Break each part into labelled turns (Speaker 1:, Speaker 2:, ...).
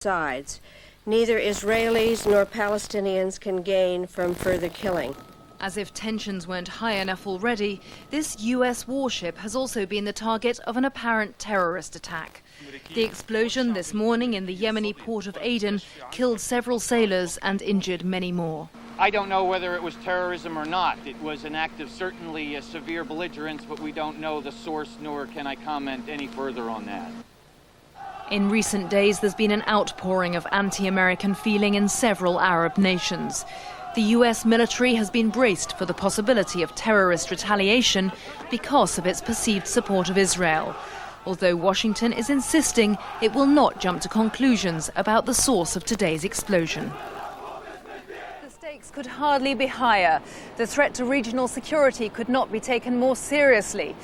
Speaker 1: sides. Neither Israelis nor Palestinians can gain from further killing.
Speaker 2: As if tensions weren't high enough already, this US warship has also been the target of an apparent terrorist attack. The explosion this morning in the Yemeni port of Aden killed several sailors and injured many more.
Speaker 3: I don't know whether it was terrorism or not. It was an act of certainly severe belligerence, but we don't know the source, nor can I comment any further on that.
Speaker 2: In recent days, there's been an outpouring of anti-American feeling in several Arab nations. The US military has been braced for the possibility of terrorist retaliation because of its perceived support of Israel, although Washington is insisting it will not jump to conclusions about the source of today's explosion. The stakes could hardly be higher. The threat to regional security could not be taken more seriously.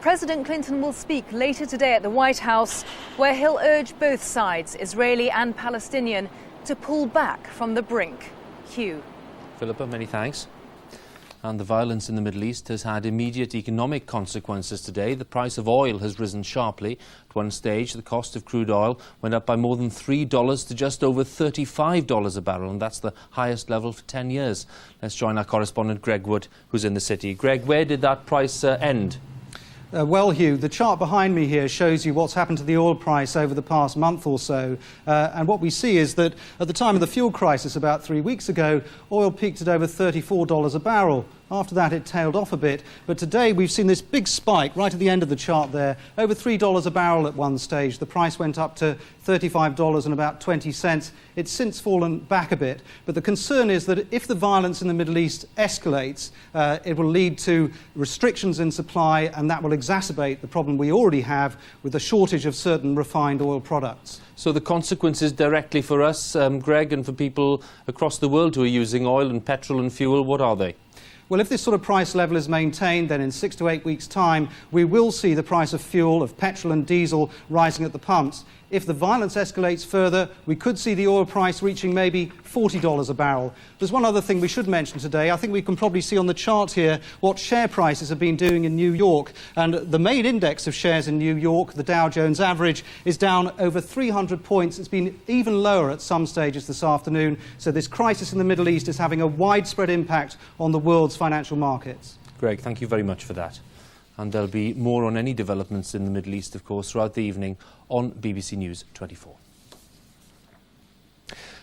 Speaker 2: President Clinton will speak later today at the White House, where he'll urge both sides, Israeli and Palestinian, to pull back from the brink. Hugh.
Speaker 4: Philippa, many thanks. And the violence in the Middle East has had immediate economic consequences today. The price of oil has risen sharply. At one stage, the cost of crude oil went up by more than $3 to just over $35 a barrel, and that's the highest level for 10 years. Let's join our correspondent Greg Wood, who's in the city. Greg, where did that price end?
Speaker 5: Well, Hugh, the chart behind me here shows you what's happened to the oil price over the past month or so. And what we see is that at the time of the fuel crisis about 3 weeks ago, oil peaked at over $34 a barrel. After that, it tailed off a bit. But today, we've seen this big spike right at the end of the chart there, over $3 a barrel at one stage. The price went up to $35 and about 20 cents. It's since fallen back a bit. But the concern is that if the violence in the Middle East escalates, it will lead to restrictions in supply, and that will exacerbate the problem we already have with the shortage of certain refined oil products.
Speaker 4: So the consequences directly for us, Greg, and for people across the world who are using oil and petrol and fuel, what are they?
Speaker 5: Well, if this sort of price level is maintained, then in 6 to 8 weeks' time, we will see the price of fuel, of petrol and diesel, rising at the pumps. If the violence escalates further, we could see the oil price reaching maybe $40 a barrel. There's one other thing we should mention today. I think we can probably see on the chart here what share prices have been doing in New York. And the main index of shares in New York, the Dow Jones average, is down over 300 points. It's been even lower at some stages this afternoon. So this crisis in the Middle East is having a widespread impact on the world's financial markets.
Speaker 4: Greg, thank you very much for that. And there'll be more on any developments in the Middle East, of course, throughout the evening on BBC News 24.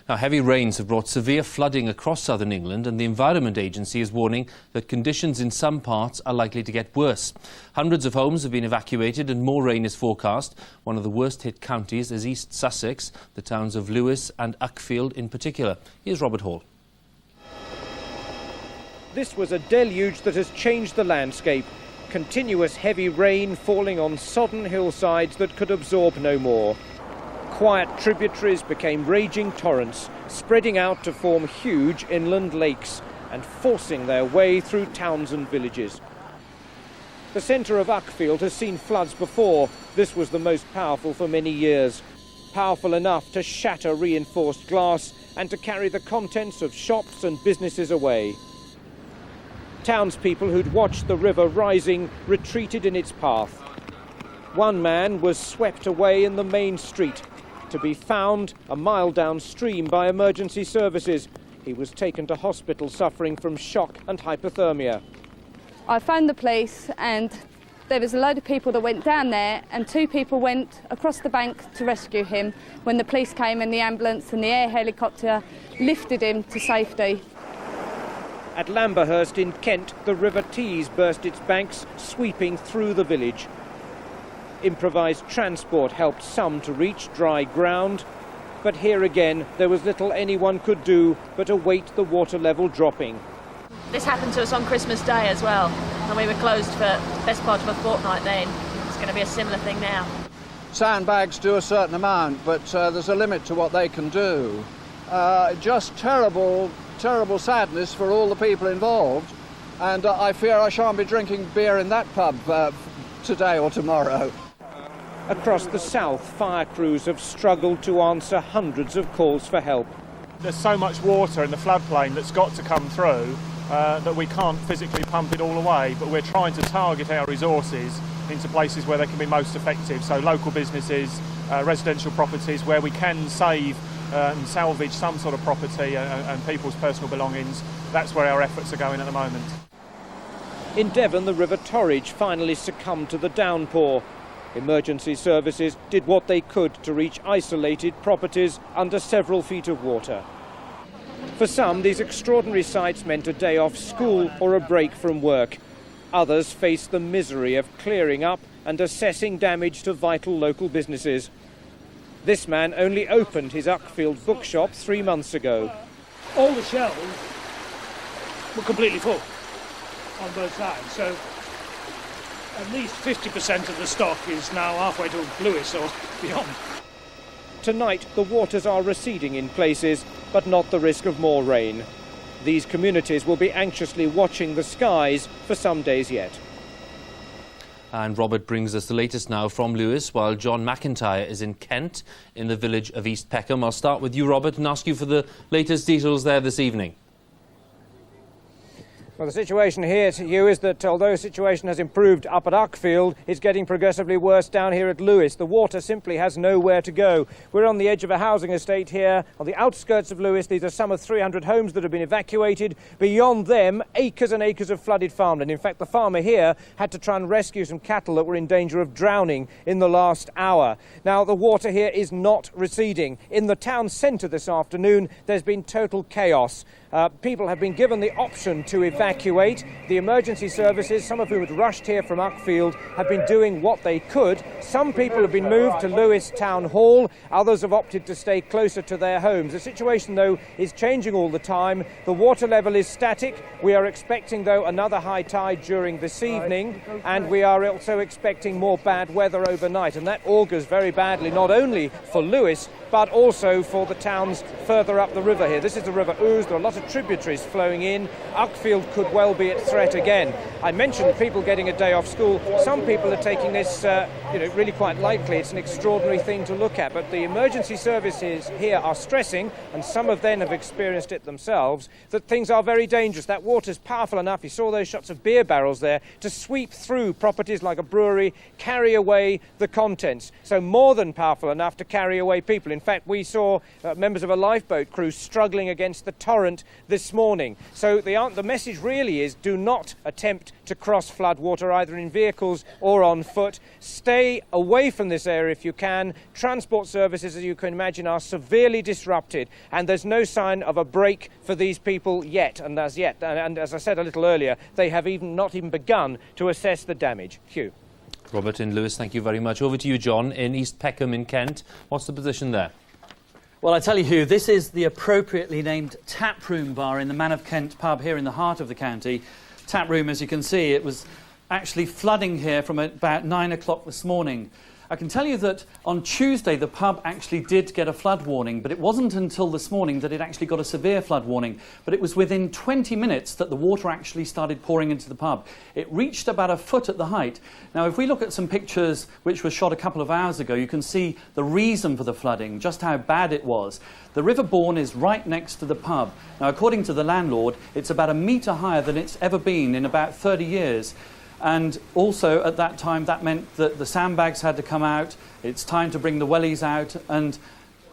Speaker 4: Now, heavy rains have brought severe flooding across southern England, and the Environment Agency is warning that conditions in some parts are likely to get worse. Hundreds of homes have been evacuated and more rain is forecast. One of the worst-hit counties is East Sussex, the towns of Lewes and Uckfield in particular. Here's Robert Hall.
Speaker 6: This was a deluge that has changed the landscape. Continuous heavy rain falling on sodden hillsides that could absorb no more. Quiet tributaries became raging torrents, spreading out to form huge inland lakes and forcing their way through towns and villages. The centre of Uckfield has seen floods before. This was the most powerful for many years. Powerful enough to shatter reinforced glass and to carry the contents of shops and businesses away. Townspeople who'd watched the river rising retreated in its path. One man was swept away in the main street, to be found a mile downstream by emergency services. He was taken to hospital suffering from shock and hypothermia.
Speaker 7: I found the police and there was a load of people that went down there, and 2 people went across the bank to rescue him when the police came and the ambulance and the air helicopter lifted him to safety.
Speaker 6: At Lamberhurst in Kent, the River Tees burst its banks, sweeping through the village. Improvised transport helped some to reach dry ground, but here again there was little anyone could do but await the water level dropping.
Speaker 8: This happened to us on Christmas Day as well, and we were closed for the best part of a fortnight then. It's going to be a similar thing now.
Speaker 9: Sandbags do a certain amount, but there's a limit to what they can do. Just terrible sadness for all the people involved, and I fear I shan't be drinking beer in that pub today or tomorrow.
Speaker 6: Across the south, fire crews have struggled to answer hundreds of calls for help.
Speaker 10: There's so much water in the floodplain that's got to come through that we can't physically pump it all away, but we're trying to target our resources into places where they can be most effective, so local businesses, residential properties where we can save and salvage some sort of property and people's personal belongings. That's where our efforts are going at the moment.
Speaker 6: In Devon, the River Torridge finally succumbed to the downpour. Emergency services did what they could to reach isolated properties under several feet of water. For some, these extraordinary sights meant a day off school or a break from work. Others faced the misery of clearing up and assessing damage to vital local businesses. This man only opened his Uckfield bookshop 3 months ago.
Speaker 11: All the shelves were completely full on both sides, so at least 50% of the stock is now halfway to Lewes or beyond.
Speaker 6: Tonight, the waters are receding in places, but not the risk of more rain. These communities will be anxiously watching the skies for some days yet.
Speaker 4: And Robert brings us the latest now from Lewes, while John McIntyre is in Kent, in the village of East Peckham. I'll start with you, Robert, and ask you for the latest details there this evening.
Speaker 6: Well, the situation here to you is that although the situation has improved up at Uckfield, it's getting progressively worse down here at Lewes. The water simply has nowhere to go. We're on the edge of a housing estate here on the outskirts of Lewes. These are some of 300 homes that have been evacuated. Beyond them, acres and acres of flooded farmland. In fact, the farmer here had to try and rescue some cattle that were in danger of drowning in the last hour. Now, the water here is not receding. In the town centre this afternoon, there's been total chaos. People have been given the option to evacuate. The emergency services, some of whom had rushed here from Uckfield, have been doing what they could. Some people have been moved to Lewes Town Hall. Others have opted to stay closer to their homes. The situation, though, is changing all the time. The water level is static. We are expecting, though, another high tide during this evening, and we are also expecting more bad weather overnight, and that augurs very badly, not only for Lewes, but also for the towns further up the river here. This is the River Ouse. There are a lot of tributaries flowing in. Uckfield could well be at threat again. I mentioned people getting a day off school. Some people are taking this really quite lightly. It's an extraordinary thing to look at, but the emergency services here are stressing, and some of them have experienced it themselves, that things are very dangerous. That water's powerful enough, you saw those shots of beer barrels there, to sweep through properties like a brewery, carry away the contents. So more than powerful enough to carry away people. In fact, we saw members of a lifeboat crew struggling against the torrent this morning. So the message really is, do not attempt to cross floodwater either in vehicles or on foot. Stay away from this area if you can. Transport services, as you can imagine, are severely disrupted, and there's no sign of a break for these people yet. And as I said a little earlier, they have not even begun to assess the damage. Hugh.
Speaker 4: Robert in Lewes, thank you very much. Over to you, John, in East Peckham in Kent. What's the position there?
Speaker 12: Well, I tell you, Hugh, this is the appropriately named Taproom Bar in the Man of Kent pub here in the heart of the county. Taproom, as you can see, it was actually flooding here from about 9 o'clock this morning. I can tell you that on Tuesday the pub actually did get a flood warning, but it wasn't until this morning that it actually got a severe flood warning. But it was within 20 minutes that the water actually started pouring into the pub. It reached about a foot at the height. Now, if we look at some pictures which were shot a couple of hours ago, you can see the reason for the flooding, just how bad it was. The River Bourne is right next to the pub. Now, according to the landlord, it's about a metre higher than it's ever been in about 30 years. And also at that time that meant that the sandbags had to come out, it's time to bring the wellies out, and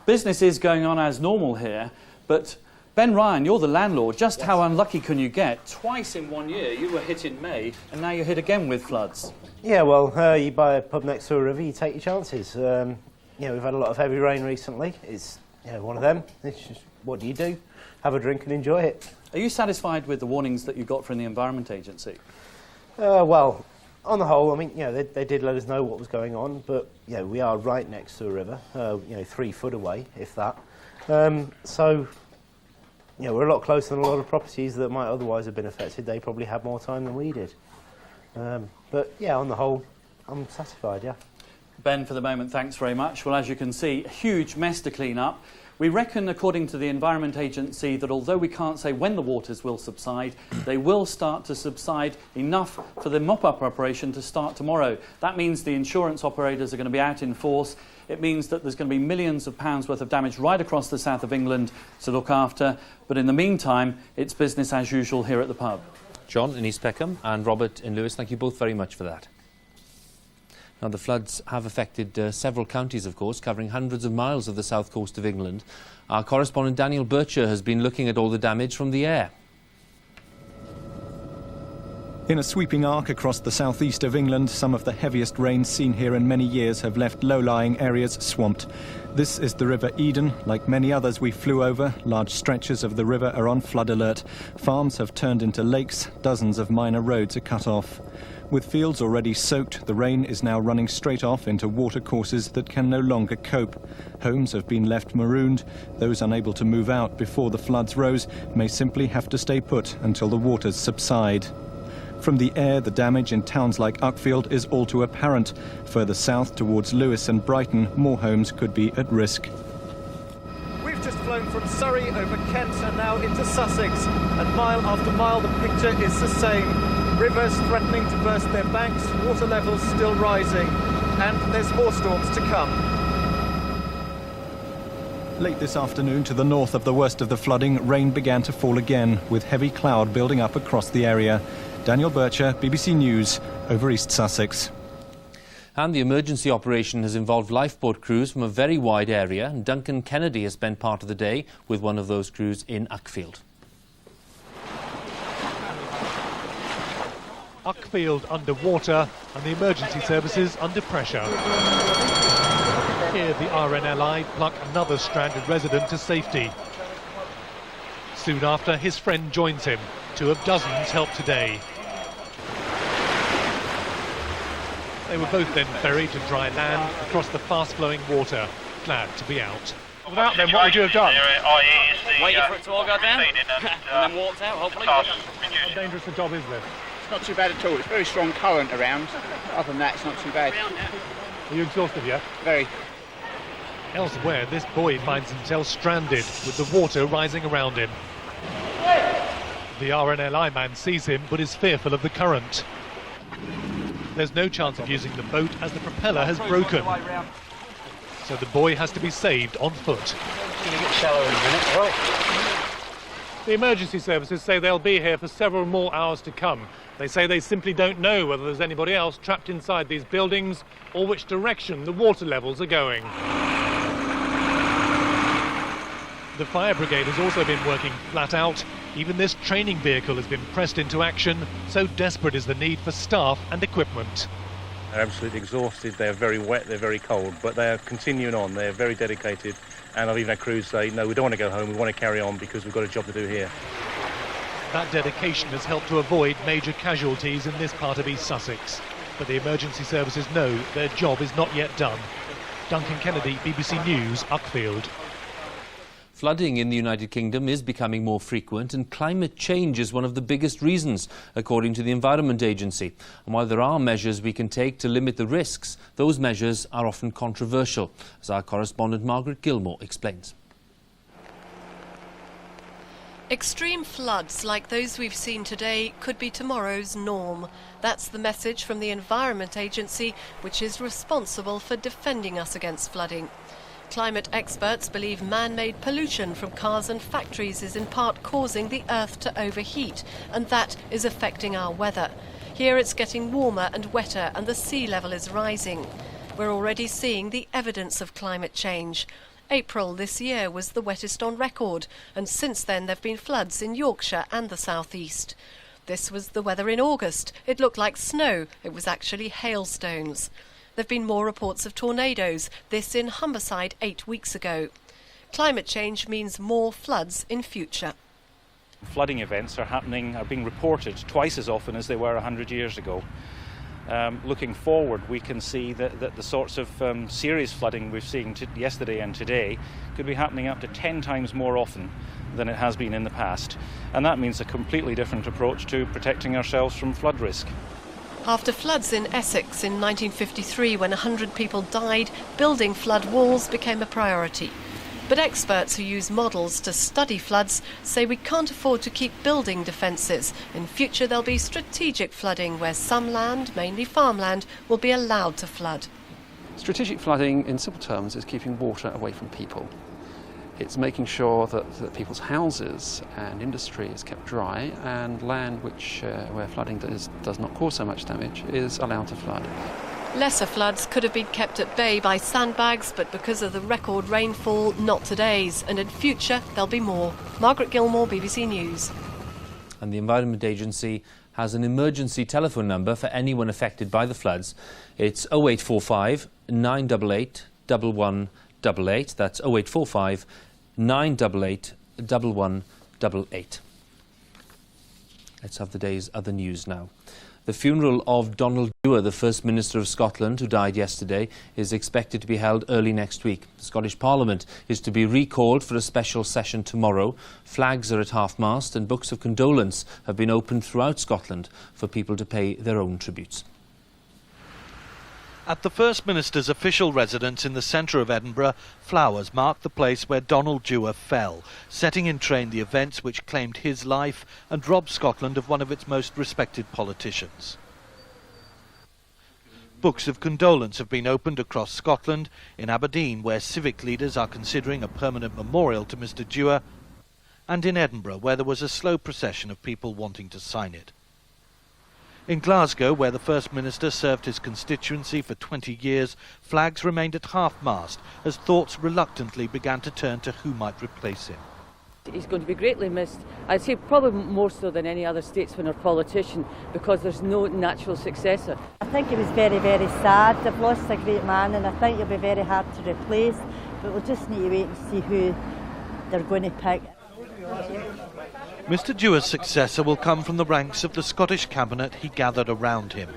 Speaker 12: business is going on as normal here. But Ben Ryan, you're the landlord, just how unlucky can you get? Twice in 1 year, you were hit in May, and now you're hit again with floods.
Speaker 13: Yeah, well, you buy a pub next to a river, you take your chances. We've had a lot of heavy rain recently. It's one of them. It's just, what do you do? Have a drink and enjoy it.
Speaker 12: Are you satisfied with the warnings that you got from the Environment Agency?
Speaker 13: Well, on the whole, I mean, they did let us know what was going on, but we are right next to a river, 3 foot away, if that. So, we're a lot closer than a lot of properties that might otherwise have been affected. They probably had more time than we did. But yeah, on the whole, I'm satisfied, yeah.
Speaker 12: Ben, for the moment, thanks very much. Well, as you can see, a huge mess to clean up. We reckon, according to the Environment Agency, that although we can't say when the waters will subside, they will start to subside enough for the mop-up operation to start tomorrow. That means the insurance operators are going to be out in force. It means that there's going to be millions of pounds worth of damage right across the south of England to look after. But in the meantime, it's business as usual here at the pub.
Speaker 4: John in East Peckham and Robert in Lewes, thank you both very much for that. Now, the floods have affected several counties, of course, covering hundreds of miles of the south coast of England. Our correspondent Daniel Bircher has been looking at all the damage from the air.
Speaker 14: In a sweeping arc across the southeast of England, some of the heaviest rains seen here in many years have left low-lying areas swamped. This is the River Eden. Like many others we flew over, large stretches of the river are on flood alert. Farms have turned into lakes, dozens of minor roads are cut off. With fields already soaked, the rain is now running straight off into watercourses that can no longer cope. Homes have been left marooned. Those unable to move out before the floods rose may simply have to stay put until the waters subside. From the air, the damage in towns like Uckfield is all too apparent. Further south towards Lewes and Brighton, more homes could be at risk.
Speaker 15: We've just flown from Surrey over Kent and now into Sussex. And mile after mile, the picture is the same. Rivers threatening to burst their banks, water levels still rising. And there's more storms to come.
Speaker 14: Late this afternoon, to the north of the worst of the flooding, rain began to fall again, with heavy cloud building up across the area. Daniel Bircher, BBC News, over East Sussex.
Speaker 4: And the emergency operation has involved lifeboat crews from a very wide area. And Duncan Kennedy has spent part of the day with one of those crews in Uckfield.
Speaker 16: Uckfield underwater and the emergency services under pressure. Here the RNLI pluck another stranded resident to safety. Soon after, his friend joins him. 2 of dozens helped today. They were both then ferried to dry land across the fast-flowing water, glad to be out. Without them, what would you have done?
Speaker 17: Waited for it to all go down and then walked out, hopefully.
Speaker 16: How dangerous a job is this?
Speaker 18: It's not too bad at all. It's very strong current around. Other than that, it's not too bad.
Speaker 16: Are you exhausted yet?
Speaker 18: Very.
Speaker 16: Elsewhere, this boy finds himself stranded with the water rising around him. The RNLI man sees him but is fearful of the current. There's no chance of using the boat as the propeller has broken. So the boy has to be saved on foot.
Speaker 17: It's going to get shallower in a minute, right?
Speaker 16: The emergency services say they'll be here for several more hours to come. They say they simply don't know whether there's anybody else trapped inside these buildings or which direction the water levels are going. The fire brigade has also been working flat out. Even this training vehicle has been pressed into action, so desperate is the need for staff and equipment.
Speaker 19: They're absolutely exhausted, they're very wet, they're very cold, but they're continuing on, they're very dedicated, and I've even had crews say, no, we don't want to go home, we want to carry on because we've got a job to do here.
Speaker 16: That dedication has helped to avoid major casualties in this part of East Sussex, but the emergency services know their job is not yet done. Duncan Kennedy, BBC News, Uckfield.
Speaker 4: Flooding in the United Kingdom is becoming more frequent, and climate change is one of the biggest reasons, according to the Environment Agency. And while there are measures we can take to limit the risks, those measures are often controversial, as our correspondent Margaret Gilmore explains.
Speaker 20: Extreme floods like those we've seen today could be tomorrow's norm. That's the message from the Environment Agency, which is responsible for defending us against flooding. Climate experts believe man-made pollution from cars and factories is in part causing the Earth to overheat, and that is affecting our weather. Here it's getting warmer and wetter, and the sea level is rising. We're already seeing the evidence of climate change. April this year was the wettest on record, and since then there have been floods in Yorkshire and the southeast. This was the weather in August. It looked like snow. It was actually hailstones. There have been more reports of tornadoes, this in Humberside 8 weeks ago. Climate change means more floods in future.
Speaker 21: Flooding events are being reported twice as often as they were 100 years ago. Looking forward, we can see that the sorts of serious flooding we've seen yesterday and today could be happening up to 10 times more often than it has been in the past. And that means a completely different approach to protecting ourselves from flood risk.
Speaker 20: After floods in Essex in 1953, when 100 people died, building flood walls became a priority. But experts who use models to study floods say we can't afford to keep building defences. In future there'll be strategic flooding, where some land, mainly farmland, will be allowed to flood.
Speaker 22: Strategic flooding, in simple terms, is keeping water away from people. It's making sure that people's houses and industry is kept dry, and land where flooding does not cause so much damage is allowed to flood.
Speaker 20: Lesser floods could have been kept at bay by sandbags, but because of the record rainfall, not today's, and in future there'll be more. Margaret Gilmore, BBC News.
Speaker 4: And the Environment Agency has an emergency telephone number for anyone affected by the floods. It's 0845 988 1188. That's 0845 988 1188. Let's have the day's other news now. The funeral of Donald Dewar, the First Minister of Scotland, who died yesterday, is expected to be held early next week. The Scottish Parliament is to be recalled for a special session tomorrow. Flags are at half-mast and books of condolence have been opened throughout Scotland for people to pay their own tributes.
Speaker 1: At the First Minister's official residence in the centre of Edinburgh, flowers mark the place where Donald Dewar fell, setting in train the events which claimed his life and robbed Scotland of one of its most respected politicians. Books of condolence have been opened across Scotland, in Aberdeen, where civic leaders are considering a permanent memorial to Mr Dewar, and in Edinburgh, where there was a slow procession of people wanting to sign it. In Glasgow, where the First Minister served his constituency for 20 years, flags remained at half-mast as thoughts reluctantly began to turn to who might replace him.
Speaker 3: He's going to be greatly missed. I'd say probably more so than any other statesman or politician, because there's no natural successor.
Speaker 23: I think it was very, very sad. They've lost a great man, and I think he'll be very hard to replace, but we'll just need to wait and see who they're going to pick.
Speaker 1: Mr Dewar's successor will come from the ranks of the Scottish Cabinet he gathered around him.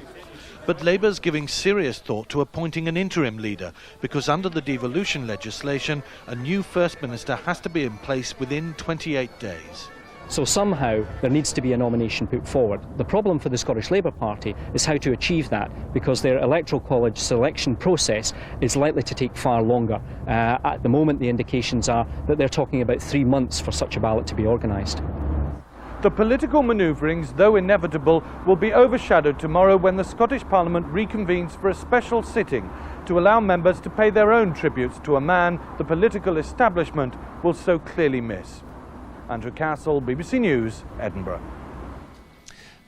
Speaker 1: But Labour's giving serious thought to appointing an interim leader, because under the devolution legislation, a new First Minister has to be in place within 28 days.
Speaker 24: So somehow there needs to be a nomination put forward. The problem for the Scottish Labour Party is how to achieve that, because their electoral college selection process is likely to take far longer. At the moment, the indications are that they're talking about 3 months for such a ballot to be organised.
Speaker 6: The political manoeuvrings, though inevitable, will be overshadowed tomorrow when the Scottish Parliament reconvenes for a special sitting to allow members to pay their own tributes to a man the political establishment will so clearly miss. Andrew Castle, BBC News, Edinburgh.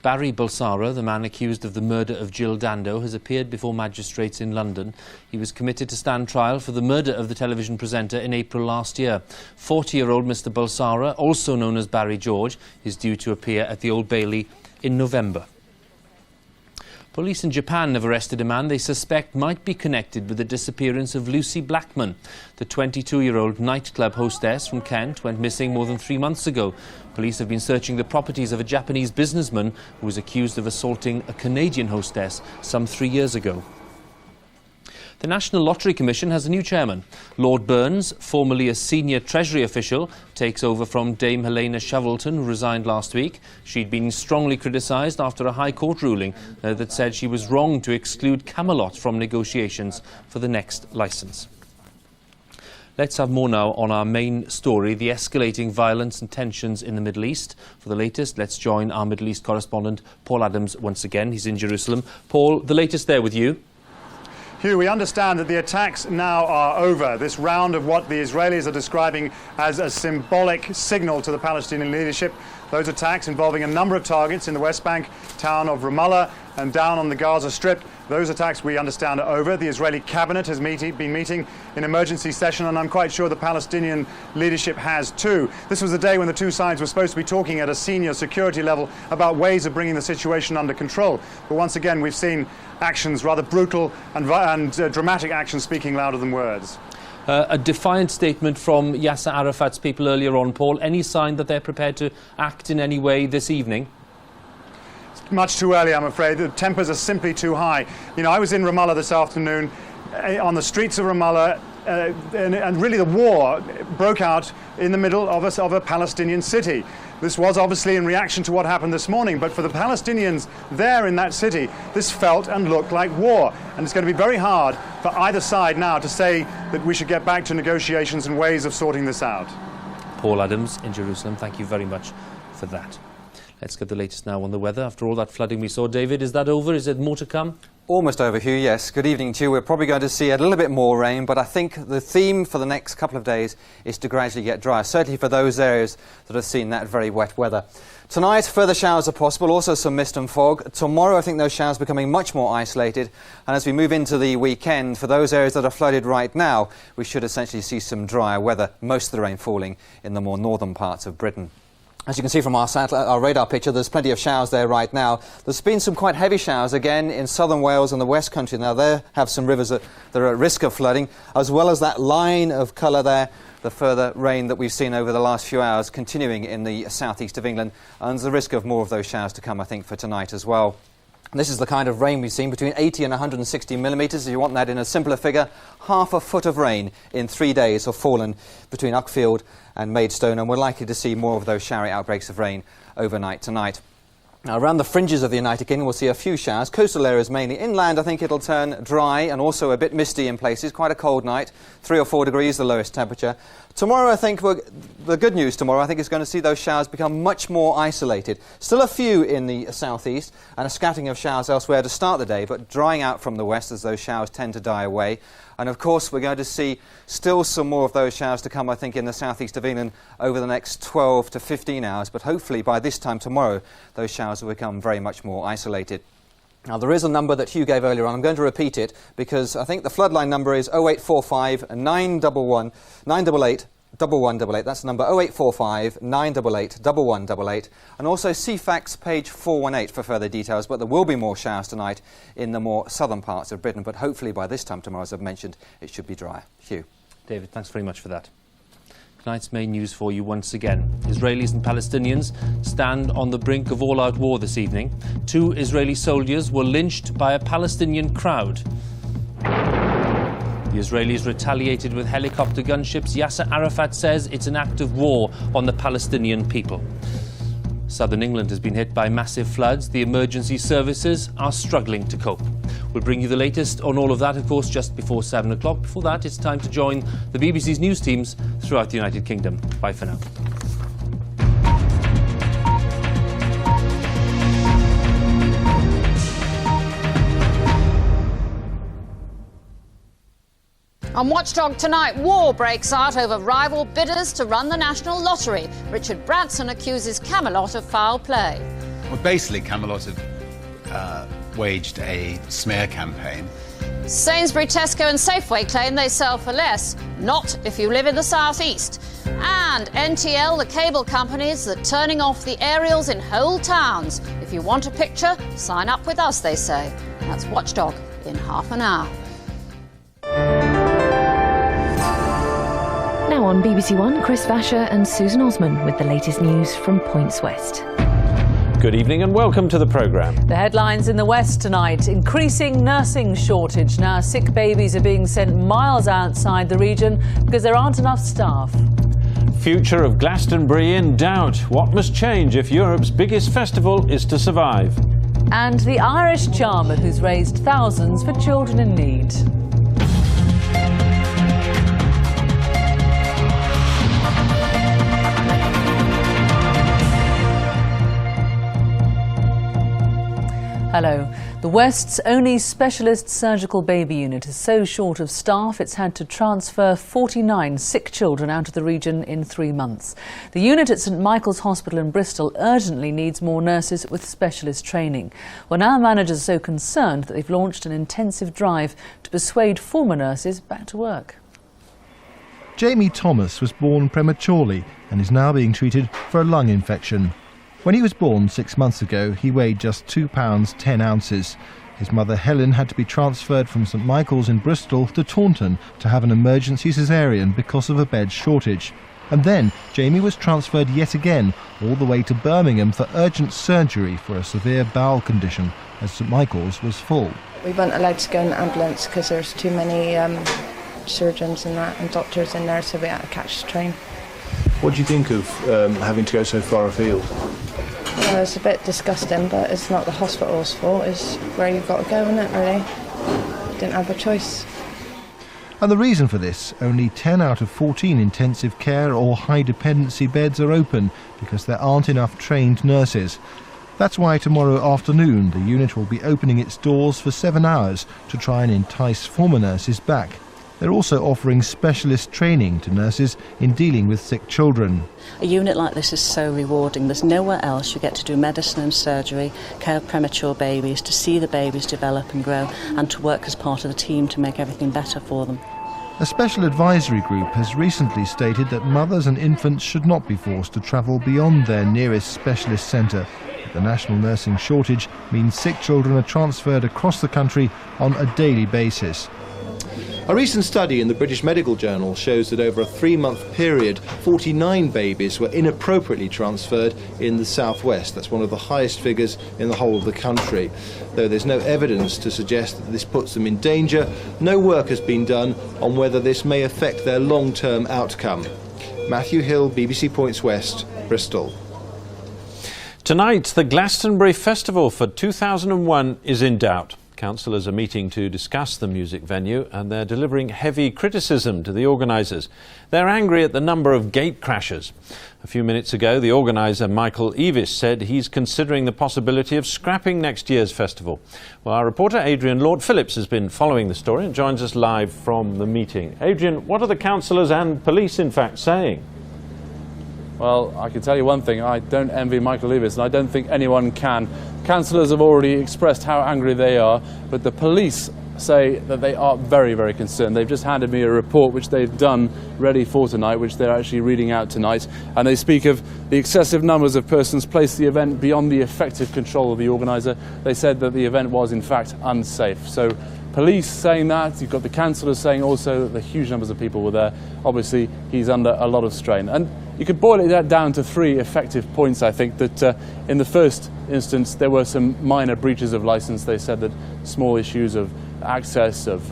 Speaker 4: Barry Bulsara, the man accused of the murder of Jill Dando, has appeared before magistrates in London. He was committed to stand trial for the murder of the television presenter in April last year. 40-year-old Mr Bulsara, also known as Barry George, is due to appear at the Old Bailey in November. Police in Japan have arrested a man they suspect might be connected with the disappearance of Lucy Blackman. The 22-year-old nightclub hostess from Kent went missing more than 3 months ago. Police have been searching the properties of a Japanese businessman who was accused of assaulting a Canadian hostess some 3 years ago. The National Lottery Commission has a new chairman. Lord Burns, formerly a senior Treasury official, takes over from Dame Helena Shovelton, who resigned last week. She'd been strongly criticised after a High Court ruling that said she was wrong to exclude Camelot from negotiations for the next licence. Let's have more now on our main story, the escalating violence and tensions in the Middle East. For the latest, let's join our Middle East correspondent, Paul Adams, once again. He's in Jerusalem. Paul, the latest there with you.
Speaker 25: Hugh, we understand that the attacks now are over. This round of what the Israelis are describing as a symbolic signal to the Palestinian leadership. Those attacks involving a number of targets in the West Bank town of Ramallah and down on the Gaza Strip. Those attacks, we understand, are over. The Israeli cabinet has been meeting in emergency session, and I'm quite sure the Palestinian leadership has too. This was a day when the two sides were supposed to be talking at a senior security level about ways of bringing the situation under control. But once again, we've seen actions, rather brutal and dramatic actions, speaking louder than words.
Speaker 4: A defiant statement from Yasser Arafat's people earlier on, Paul. Any sign that they're prepared to act in any way this evening?
Speaker 25: Much too early, I'm afraid. The tempers are simply too high. You know, I was in Ramallah this afternoon, on the streets of Ramallah, and really the war broke out in the middle of a Palestinian city. This was obviously in reaction to what happened this morning, but for the Palestinians there in that city, this felt and looked like war. And it's going to be very hard for either side now to say that we should get back to negotiations and ways of sorting this out.
Speaker 4: Paul Adams in Jerusalem, thank you very much for that. Let's get the latest now on the weather. After all that flooding we saw, David, is that over? Is there more to come?
Speaker 2: Almost over, Hugh, yes. Good evening to you. We're probably going to see a little bit more rain, but I think the theme for the next couple of days is to gradually get drier, certainly for those areas that have seen that very wet weather. Tonight, further showers are possible, also some mist and fog. Tomorrow, I think those showers are becoming much more isolated. And as we move into the weekend, for those areas that are flooded right now, we should essentially see some drier weather, most of the rain falling in the more northern parts of Britain. As you can see from our radar picture, there's plenty of showers there right now. There's been some quite heavy showers again in southern Wales and the West Country. Now, there have some rivers that are at risk of flooding, as well as that line of colour there, the further rain that we've seen over the last few hours continuing in the southeast of England. And there's a risk of more of those showers to come, I think, for tonight as well. This is the kind of rain we've seen, between 80 and 160 millimetres. If you want that in a simpler figure, half a foot of rain in 3 days have fallen between Uckfield and Maidstone, and we're likely to see more of those showery outbreaks of rain overnight tonight. Now, around the fringes of the United Kingdom, we'll see a few showers. Coastal areas mainly. Inland, I think it'll turn dry and also a bit misty in places. Quite a cold night. 3 or 4 degrees, the lowest temperature. Tomorrow, I think, the good news tomorrow, I think, is going to see those showers become much more isolated. Still a few in the southeast and a scattering of showers elsewhere to start the day, but drying out from the west as those showers tend to die away. And of course, we're going to see still some more of those showers to come, I think, in the southeast of England over the next 12 to 15 hours. But hopefully by this time tomorrow, those showers will become very much more isolated. Now, there is a number that Hugh gave earlier on. I'm going to repeat it because I think the floodline number is 0845 911 988 1188. That's the number 0845 988 1188. And also CFAX page 418 for further details. But there will be more showers tonight in the more southern parts of Britain. But hopefully by this time tomorrow, as I've mentioned, it should be drier. Hugh.
Speaker 4: David, thanks very much for that. Tonight's main news for you once again. Israelis and Palestinians stand on the brink of all-out war this evening. 2 Israeli soldiers were lynched by a Palestinian crowd. The Israelis retaliated with helicopter gunships. Yasser Arafat says it's an act of war on the Palestinian people. Southern England has been hit by massive floods. The emergency services are struggling to cope. We'll bring you the latest on all of that, of course, just before 7 o'clock. Before that, it's time to join the BBC's news teams throughout the United Kingdom. Bye for now.
Speaker 5: On Watchdog tonight, war breaks out over rival bidders to run the National Lottery. Richard Branson accuses Camelot of foul play.
Speaker 7: Well, basically, Camelot have waged a smear campaign.
Speaker 5: Sainsbury, Tesco and Safeway claim they sell for less. Not if you live in the southeast. And NTL, the cable companies, that are turning off the aerials in whole towns. If you want a picture, sign up with us, they say. That's Watchdog in half an hour.
Speaker 8: Now on BBC One, Chris Vasher and Susan Osman with the latest news from Points West.
Speaker 9: Good evening and welcome to the programme.
Speaker 26: The headlines in the West tonight. Increasing nursing shortage. Now sick babies are being sent miles outside the region because there aren't enough staff.
Speaker 9: Future of Glastonbury in doubt. What must change if Europe's biggest festival is to survive?
Speaker 26: And the Irish charmer who's raised thousands for children in need. Hello. The West's only specialist surgical baby unit is so short of staff it's had to transfer 49 sick children out of the region in 3 months. The unit at St Michael's Hospital in Bristol urgently needs more nurses with specialist training. Well, now managers are so concerned that they've launched an intensive drive to persuade former nurses back to work.
Speaker 27: Jamie Thomas was born prematurely and is now being treated for a lung infection. When he was born 6 months ago, he weighed just £2 10 ounces. His mother Helen had to be transferred from St Michael's in Bristol to Taunton to have an emergency caesarean because of a bed shortage. And then Jamie was transferred yet again, all the way to Birmingham for urgent surgery for a severe bowel condition, as St Michael's was full.
Speaker 28: We weren't allowed to go in the ambulance because there's too many surgeons and that and doctors in there, so we had to catch the train.
Speaker 29: What do you think of having to go so far afield?
Speaker 28: Well, it's a bit disgusting, but it's not the hospital's fault. It's where you've got to go, isn't it, really? Didn't have a choice.
Speaker 27: And the reason for this, only 10 out of 14 intensive care or high dependency beds are open because there aren't enough trained nurses. That's why tomorrow afternoon the unit will be opening its doors for 7 hours to try and entice former nurses back. They're also offering specialist training to nurses in dealing with sick children.
Speaker 10: A unit like this is so rewarding. There's nowhere else you get to do medicine and surgery, care of premature babies, to see the babies develop and grow, and to work as part of the team to make everything better for them.
Speaker 27: A special advisory group has recently stated that mothers and infants should not be forced to travel beyond their nearest specialist centre. The national nursing shortage means sick children are transferred across the country on a daily basis. A recent study in the British Medical Journal shows that over a 3-month period, 49 babies were inappropriately transferred in the southwest. That's one of the highest figures in the whole of the country. Though there's no evidence to suggest that this puts them in danger, no work has been done on whether this may affect their long-term outcome. Matthew Hill, BBC Points West, Bristol.
Speaker 9: Tonight, the Glastonbury Festival for 2001 is in doubt. Councillors are meeting to discuss the music venue and they're delivering heavy criticism to the organisers. They're angry at the number of gate crashes. A few minutes ago, the organiser, Michael Eavis, said he's considering the possibility of scrapping next year's festival. Well, our reporter Adrian Lord-Phillips has been following the story and joins us live from the meeting. Adrian, what are the councillors and police, in fact, saying?
Speaker 11: Well, I can tell you one thing, I don't envy Michael Eavis, and I don't think anyone can. Councillors have already expressed how angry they are, but the police say that they are very, very concerned. They've just handed me a report which they've done ready for tonight, which they're actually reading out tonight, and they speak of the excessive numbers of persons placed the event beyond the effective control of the organiser. They said that the event was in fact unsafe. So police saying that, you've got the councillors saying also that the huge numbers of people were there. Obviously he's under a lot of strain. And you could boil it down to 3 effective points, I think, that in the first instance there were some minor breaches of licence. They said that small issues of access, of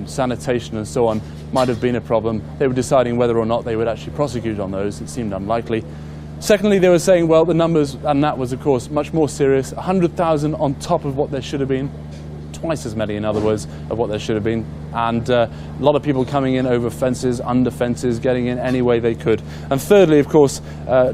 Speaker 11: sanitation and so on might have been a problem. They were deciding whether or not they would actually prosecute on those. It seemed unlikely. Secondly, they were saying, well, the numbers, and that was of course much more serious, 100,000 on top of what there should have been. Twice as many, in other words, of what there should have been, and a lot of people coming in over fences, under fences, getting in any way they could. And thirdly, of course,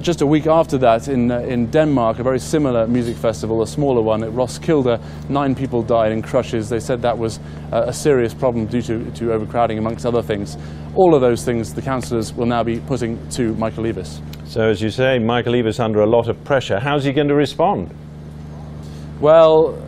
Speaker 11: just a week after that in Denmark, a very similar music festival, a smaller one at Roskilde, 9 people died in crushes. They said that was a serious problem due to overcrowding, amongst other things. All of those things the councillors will now be putting to Michael Eavis.
Speaker 9: So, as you say, Michael Eavis under a lot of pressure. How's he going to respond?
Speaker 11: Well,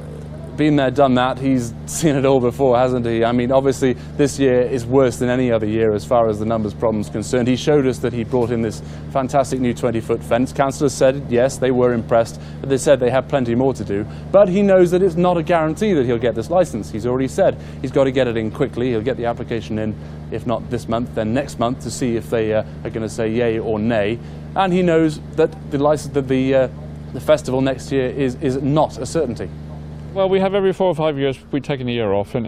Speaker 11: been there, done that. He's seen it all before, hasn't he? I mean, obviously this year is worse than any other year as far as the numbers problem is concerned. He showed us that he brought in this fantastic new 20-foot fence. Councillors said, yes, they were impressed, but they said they have plenty more to do. But he knows that it's not a guarantee that he'll get this licence. He's already said he's got to get it in quickly. He'll get the application in, if not this month, then next month, to see if they are going to say yay or nay. And he knows that the festival next year is not a certainty.
Speaker 12: Well, we have every 4 or 5 years we've taken a year off, and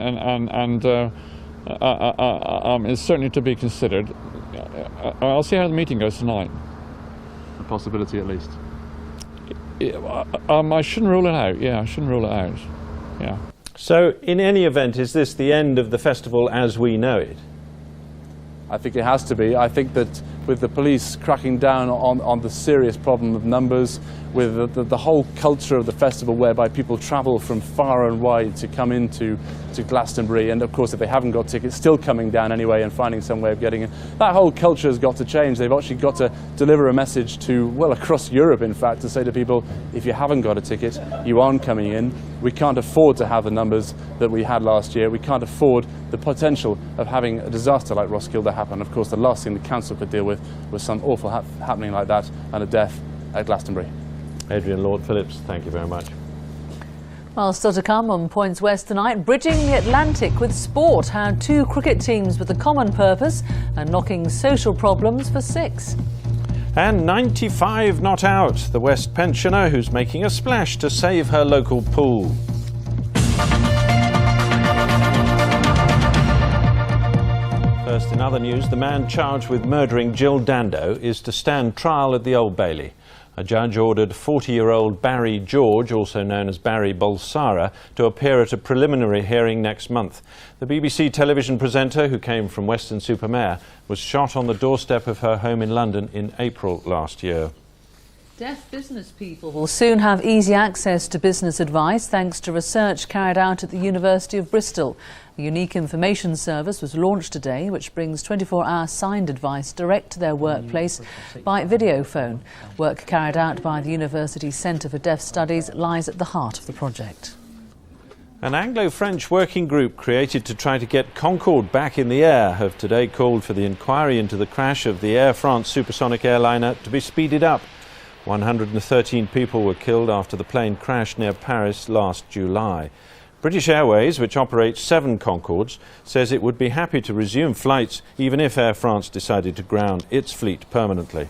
Speaker 12: it's certainly to be considered. I'll see how the meeting goes tonight.
Speaker 11: A possibility, at least.
Speaker 12: I shouldn't rule it out. Yeah, I shouldn't rule it out. Yeah.
Speaker 9: So, in any event, is this the end of the festival as we know it?
Speaker 11: I think it has to be. I think that with the police cracking down on the serious problem of numbers, with the whole culture of the festival whereby people travel from far and wide to come into Glastonbury, and of course if they haven't got tickets, still coming down anyway and finding some way of getting in. That whole culture has got to change. They've actually got to deliver a message to, well, across Europe in fact, to say to people, if you haven't got a ticket, you aren't coming in. We can't afford to have the numbers that we had last year. We can't afford the potential of having a disaster like Roskilde happen. Of course, the last thing the council could deal with was some awful happening like that and a death at Glastonbury.
Speaker 9: Adrian Lord-Phillips, thank you very much.
Speaker 26: Well, still to come on Points West tonight, bridging the Atlantic with sport, how 2 cricket teams with a common purpose are knocking social problems for 6.
Speaker 9: And 95 not out, the West pensioner who's making a splash to save her local pool. First, in other news, the man charged with murdering Jill Dando is to stand trial at the Old Bailey. A judge ordered 40-year-old Barry George, also known as Barry Bulsara, to appear at a preliminary hearing next month. The BBC television presenter, who came from Weston-super-Mare, was shot on the doorstep of her home in London in April last year.
Speaker 26: Deaf business people will soon have easy access to business advice thanks to research carried out at the University of Bristol. A unique information service was launched today which brings 24-hour signed advice direct to their workplace by video phone. Work carried out by the University's Centre for Deaf Studies lies at the heart of the project.
Speaker 9: An Anglo-French working group created to try to get Concorde back in the air have today called for the inquiry into the crash of the Air France supersonic airliner to be speeded up. 113 people were killed after the plane crashed near Paris last July. British Airways, which operates 7 Concordes, says it would be happy to resume flights even if Air France decided to ground its fleet permanently.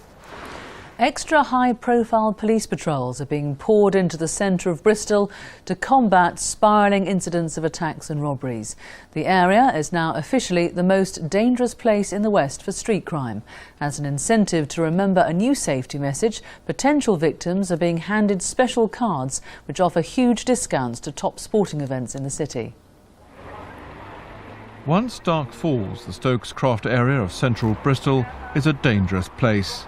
Speaker 26: Extra high-profile police patrols are being poured into the centre of Bristol to combat spiralling incidents of attacks and robberies. The area is now officially the most dangerous place in the West for street crime. As an incentive to remember a new safety message, potential victims are being handed special cards which offer huge discounts to top sporting events in the city.
Speaker 27: Once dark falls, the Stokes Croft area of central Bristol is a dangerous place.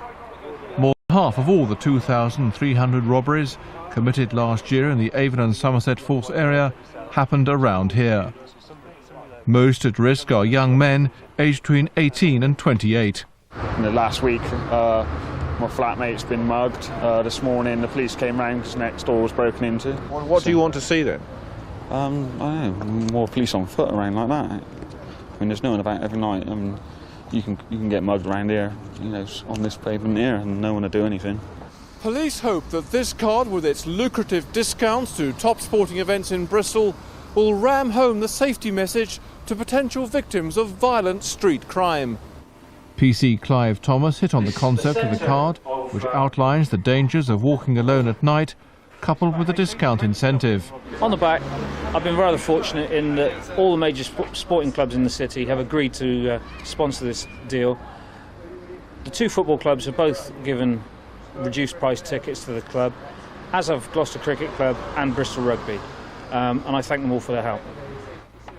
Speaker 27: Half of all the 2,300 robberies committed last year in the Avon and Somerset Force area happened around here. Most at risk are young men aged between 18 and 28.
Speaker 13: Last week, my flatmate's been mugged. This morning, the police came round because next door was broken into.
Speaker 14: What do you want to see then?
Speaker 13: I don't know, more police on foot around like that. I mean, there's no one about every night. You can get mugged around here, you know, on this pavement here, and no one will do anything.
Speaker 15: Police hope that this card, with its lucrative discounts to top sporting events in Bristol, will ram home the safety message to potential victims of violent street crime.
Speaker 27: PC Clive Thomas hit on the concept of the card, which outlines the dangers of walking alone at night, coupled with a discount incentive.
Speaker 16: On the back, I've been rather fortunate in that all the major sporting clubs in the city have agreed to sponsor this deal. The 2 football clubs have both given reduced price tickets to the club, as have Gloucester Cricket Club and Bristol Rugby, and I thank them all for their help.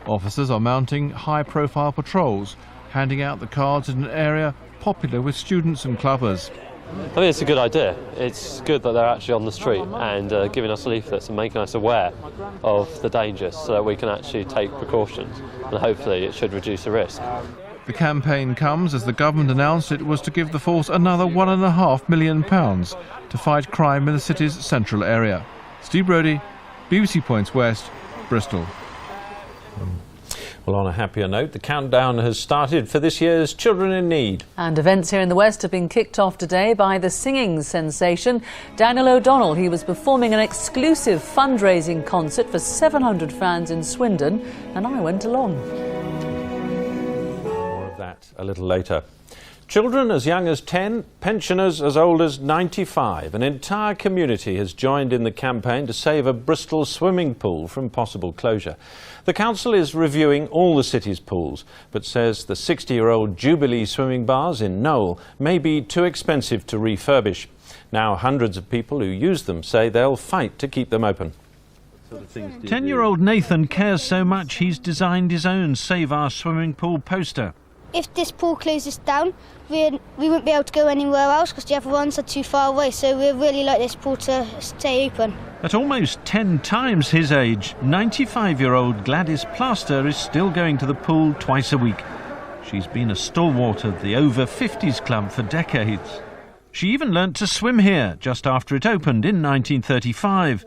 Speaker 27: Officers are mounting high-profile patrols, handing out the cards in an area popular with students and clubbers.
Speaker 17: I think it's a good idea. It's good that they're actually on the street and giving us leaflets and making us aware of the dangers so that we can actually take precautions, and hopefully it should reduce the risk.
Speaker 27: The campaign comes as the government announced it was to give the force another £1.5 million to fight crime in the city's central area. Steve Brodie, BBC Points West, Bristol.
Speaker 9: Well, on a happier note, the countdown has started for this year's Children in Need.
Speaker 26: And events here in the West have been kicked off today by the singing sensation Daniel O'Donnell. He was performing an exclusive fundraising concert for 700 fans in Swindon, and I went along.
Speaker 9: More of that a little later. Children as young as 10, pensioners as old as 95. An entire community has joined in the campaign to save a Bristol swimming pool from possible closure. The council is reviewing all the city's pools, but says the 60-year-old Jubilee swimming bars in Knowle may be too expensive to refurbish. Now hundreds of people who use them say they'll fight to keep them open.
Speaker 18: 10-year-old Nathan cares so much he's designed his own Save Our Swimming Pool poster.
Speaker 19: If this pool closes down, we won't be able to go anywhere else because the other ones are too far away, so we really like this pool to stay open.
Speaker 18: At almost 10 times his age, 95-year-old Gladys Plaster is still going to the pool twice a week. She's been a stalwart of the Over 50s Club for decades. She even learnt to swim here just after it opened in 1935.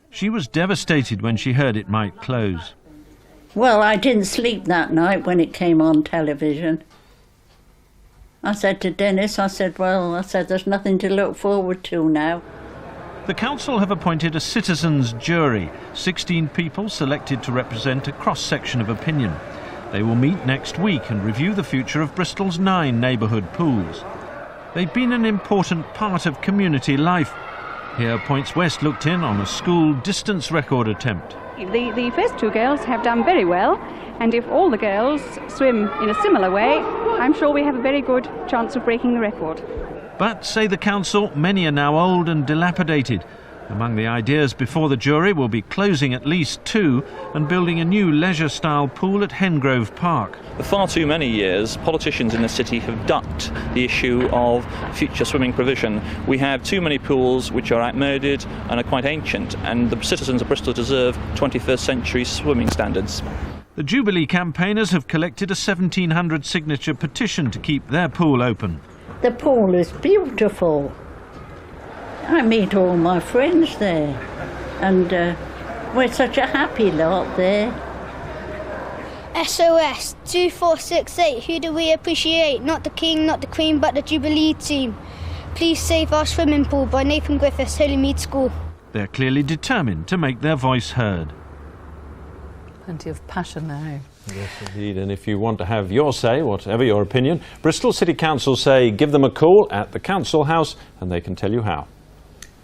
Speaker 18: She was devastated when she heard it might close.
Speaker 21: Well, I didn't sleep that night when it came on television. I said to Dennis, there's nothing to look forward to now.
Speaker 18: The council have appointed a citizens' jury, 16 people selected to represent a cross-section of opinion. They will meet next week and review the future of Bristol's 9 neighbourhood pools. They've been an important part of community life. Here, Points West looked in on a school distance record attempt.
Speaker 22: The first 2 girls have done very well, and if all the girls swim in a similar way, I'm sure we have a very good chance of breaking the record.
Speaker 18: But, say the council, many are now old and dilapidated. Among the ideas before the jury will be closing at least 2 and building a new leisure-style pool at Hengrove Park.
Speaker 1: For far too many years, politicians in the city have ducked the issue of future swimming provision. We have too many pools which are outmoded and are quite ancient, and the citizens of Bristol deserve 21st century swimming standards.
Speaker 18: The Jubilee campaigners have collected a 1,700 signature petition to keep their pool open.
Speaker 21: The pool is beautiful. I meet all my friends there, and we're such a happy lot there.
Speaker 19: SOS 2468, who do we appreciate? Not the King, not the Queen, but the Jubilee team. Please save our swimming pool by Nathan Griffiths, Holymead School.
Speaker 18: They're clearly determined to make their voice heard.
Speaker 26: Plenty of passion there.
Speaker 9: Yes, indeed. And if you want to have your say, whatever your opinion, Bristol City Council say give them a call at the Council House and they can tell you how.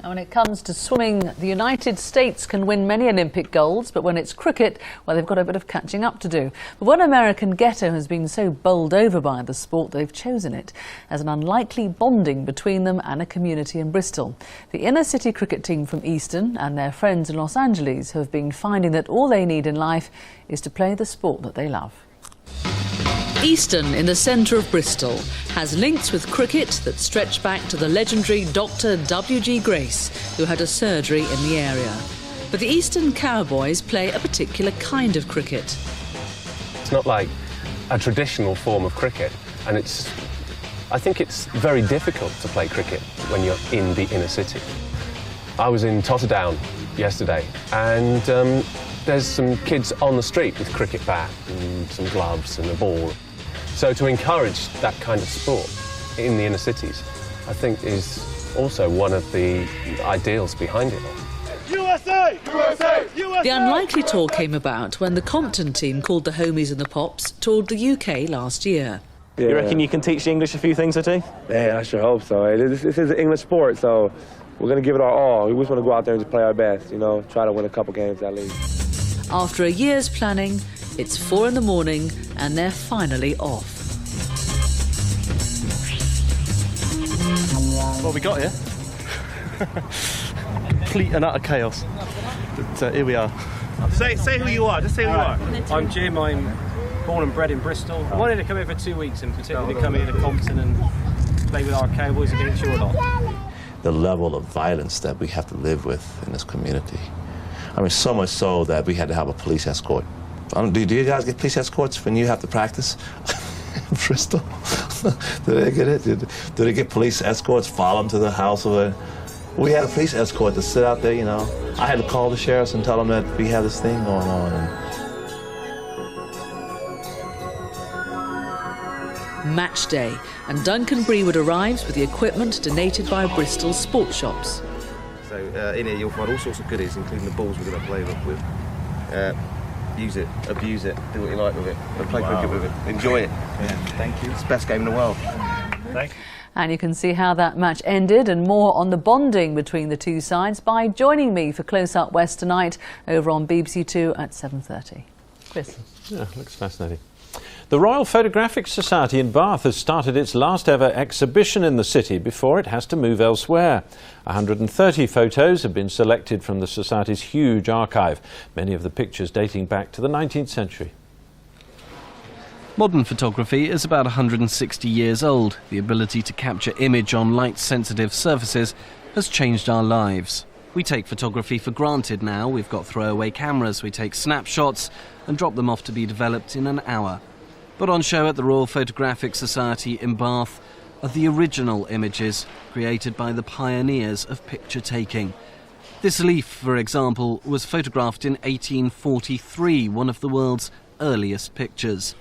Speaker 26: Now, when it comes to swimming, the United States can win many Olympic golds, but when it's cricket, well, they've got a bit of catching up to do. But one American ghetto has been so bowled over by the sport, they've chosen it as an unlikely bonding between them and a community in Bristol. The inner city cricket team from Easton and their friends in Los Angeles have been finding that all they need in life is to play the sport that they love. Easton, in the centre of Bristol, has links with cricket that stretch back to the legendary Dr. W.G. Grace, who had a surgery in the area. But the Easton Cowboys play a particular kind of cricket.
Speaker 2: It's not like a traditional form of cricket, and I think it's very difficult to play cricket when you're in the inner city. I was in Totterdown yesterday, and there's some kids on the street with cricket bat and some gloves and a ball. So to encourage that kind of sport in the inner cities, I think is also one of the ideals behind it all.
Speaker 26: USA! USA! USA! The unlikely tour came about when the Compton team, called the Homies and the Pops, toured the UK last year.
Speaker 3: Yeah. You reckon you can teach the English a few things or two?
Speaker 6: Yeah, I sure hope so. This is an English sport, so we're going to give it our all. We just want to go out there and just play our best, you know, try to win a couple games at least.
Speaker 26: After a year's planning, it's 4 in the morning and they're finally off.
Speaker 14: What have we got here? Complete and utter chaos. But here we are.
Speaker 20: Say who you are. Just say who you are.
Speaker 14: I'm Jim. I'm born and bred in Bristol. I wanted to come here for 2 weeks and particularly come here to Compton and play with our Cowboys against your lot.
Speaker 23: The level of violence that we have to live with in this community. I mean, so much so that we had to have a police escort. Do you guys get police escorts when you have to practice? Bristol? Do they get it? Do they get police escorts, follow them to the house? We had a police escort to sit out there, you know. I had to call the sheriffs and tell them that we have this thing going on.
Speaker 26: Match day, and Duncan Brewood arrives with the equipment donated by Bristol sports shops.
Speaker 24: So in here you'll find all sorts of goodies, including the balls we're going to play with. Use it, abuse it, do what you like with it, and play cricket with it. Enjoy it. Yeah, thank you. It's the best game in the world.
Speaker 26: Thank you. And you can see how that match ended and more on the bonding between the two sides by joining me for Close Up West tonight over on BBC Two at 7:30. Chris.
Speaker 9: Yeah, looks fascinating. The Royal Photographic Society in Bath has started its last ever exhibition in the city before it has to move elsewhere. 130 photos have been selected from the Society's huge archive, many of the pictures dating back to the 19th century.
Speaker 25: Modern photography is about 160 years old. The ability to capture image on light-sensitive surfaces has changed our lives. We take photography for granted now. We've got throwaway cameras, we take snapshots and drop them off to be developed in an hour. But on show at the Royal Photographic Society in Bath are the original images created by the pioneers of picture-taking. This leaf, for example, was photographed in 1843, one of the world's earliest pictures.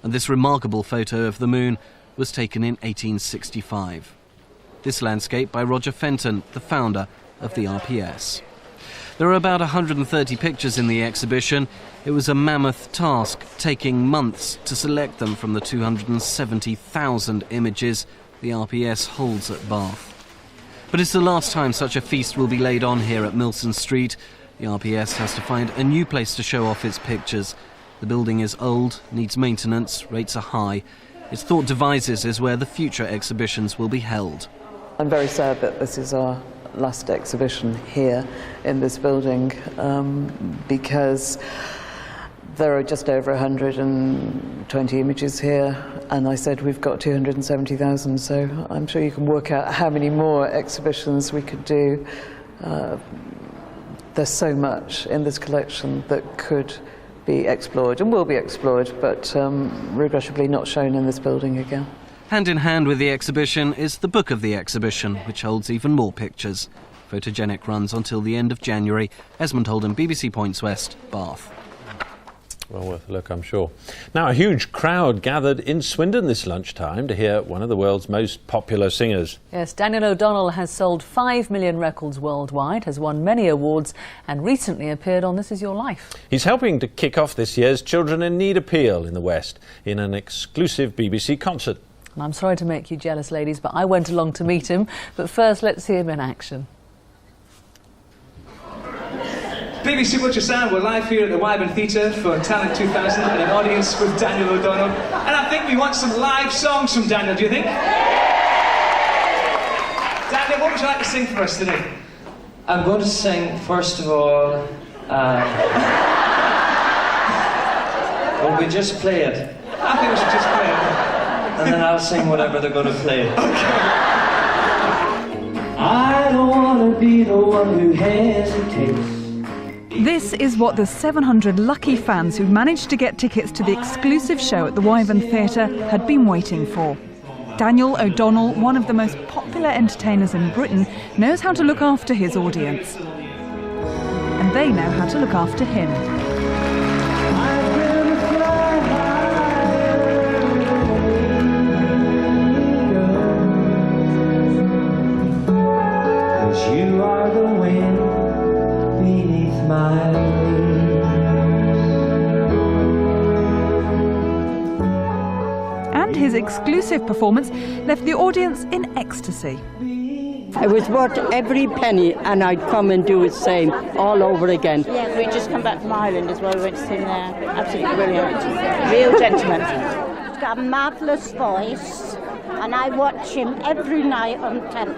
Speaker 25: And this remarkable photo of the moon was taken in 1865. This landscape by Roger Fenton, the founder of the RPS. There are about 130 pictures in the exhibition. It was a mammoth task, taking months to select them from the 270,000 images the RPS holds at Bath. But it's the last time such a feast will be laid on here at Milson Street. The RPS has to find a new place to show off its pictures. The building is old, needs maintenance, rates are high. Its Thought Devices is where the future exhibitions will be held.
Speaker 30: I'm very sad that this is our
Speaker 4: last exhibition here in this building because there are just over 120 images here, and I said we've got 270,000, so I'm sure you can work out how many more exhibitions we could do. There's so much in this collection that could be explored and will be explored, but regrettably not shown in this building again.
Speaker 25: Hand in hand with the exhibition is the book of the exhibition, which holds even more pictures. Photogenic runs until the end of January. Esmond Holden, BBC Points West, Bath.
Speaker 9: Well worth a look, I'm sure. Now, a huge crowd gathered in Swindon this lunchtime to hear one of the world's most popular singers.
Speaker 26: Yes, Daniel O'Donnell has sold 5 million records worldwide, has won many awards and recently appeared on This Is Your Life.
Speaker 9: He's helping to kick off this year's Children in Need appeal in the West in an exclusive BBC concert.
Speaker 26: And I'm sorry to make you jealous, ladies, but I went along to meet him. But first, let's see him in action.
Speaker 5: BBC Butcher Sound, we're live here at the Wyburn Theatre for Talent 2000 and an audience with Daniel O'Donnell. And I think we want some live songs from Daniel, do you think? Daniel, what would you like to sing for us today?
Speaker 7: I'm going to sing, first of all, will we just play it?
Speaker 5: I think we should just play it.
Speaker 7: And then I'll sing whatever they're going to play. Okay. I don't want to be the one who hesitates.
Speaker 8: This is what the 700 lucky fans who managed to get tickets to the exclusive show at the Wyvern Theatre had been waiting for. Daniel O'Donnell, one of the most popular entertainers in Britain, knows how to look after his audience. And they know how to look after him.
Speaker 7: You are the wind beneath my wings.
Speaker 8: And his exclusive performance left the audience in ecstasy.
Speaker 10: It was worth every penny, and I'd come and do the same all over again.
Speaker 11: Yeah, we just come back from Ireland as well. We went to sing there. Absolutely brilliant. Real gentleman.
Speaker 12: He's got a marvellous voice, and I watch him every night on telly.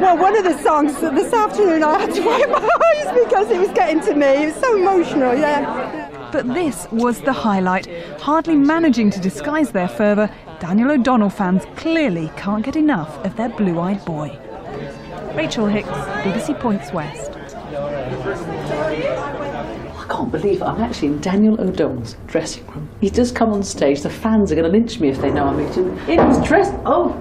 Speaker 28: Well, one of the songs this afternoon I had to wipe my eyes because it was getting to me. It was so emotional, yeah.
Speaker 8: But this was the highlight. Hardly managing to disguise their fervour, Daniel O'Donnell fans clearly can't get enough of their blue-eyed boy. Rachel Hicks, BBC Points West.
Speaker 26: I can't believe I'm actually in Daniel O'Donnell's dressing room. He's just come on stage. The fans are going to lynch me if they know I'm meeting him. In his dress. Oh,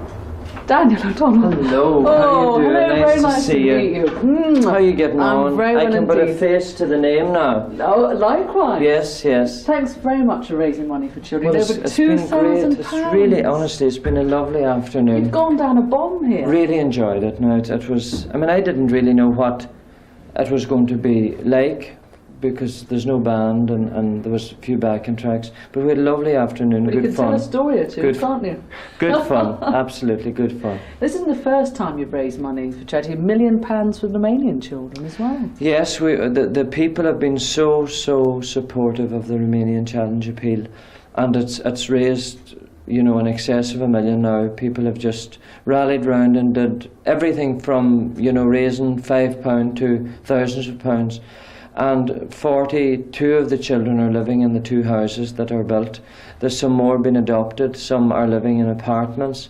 Speaker 26: Daniel O'Donnell.
Speaker 7: Hello, how are you doing?
Speaker 26: Hello, very nice
Speaker 7: to see you.
Speaker 26: Meet you.
Speaker 7: How are you getting on?
Speaker 26: Very well
Speaker 7: I can put a
Speaker 26: indeed.
Speaker 7: face to the name now.
Speaker 26: Oh, likewise.
Speaker 7: Yes, yes.
Speaker 26: Thanks very much for raising money for children.
Speaker 7: Well,
Speaker 26: Over
Speaker 7: it's been great.
Speaker 26: £2,000.
Speaker 7: It's really, honestly, it's been a lovely afternoon.
Speaker 26: You've gone down a bomb here.
Speaker 7: Really enjoyed it. No, it was. I mean, I didn't really know what it was going to be like, because there's no band and there was a few backing tracks, but we had a lovely afternoon,
Speaker 26: But
Speaker 7: good
Speaker 26: you can
Speaker 7: fun.
Speaker 26: tell a story or two,
Speaker 7: Good-
Speaker 26: can't you?
Speaker 7: Good fun, absolutely good fun.
Speaker 26: This isn't the first time you've raised money for charity. £1 million for Romanian children as well.
Speaker 7: Yes, the people have been so supportive of the Romanian Challenge Appeal, and it's raised, you know, in excess of £1 million now. People have just rallied round and did everything from, you know, raising £5 to thousands of pounds. And 42 of the children are living in the 2 houses that are built. There's some more been adopted, some are living in apartments.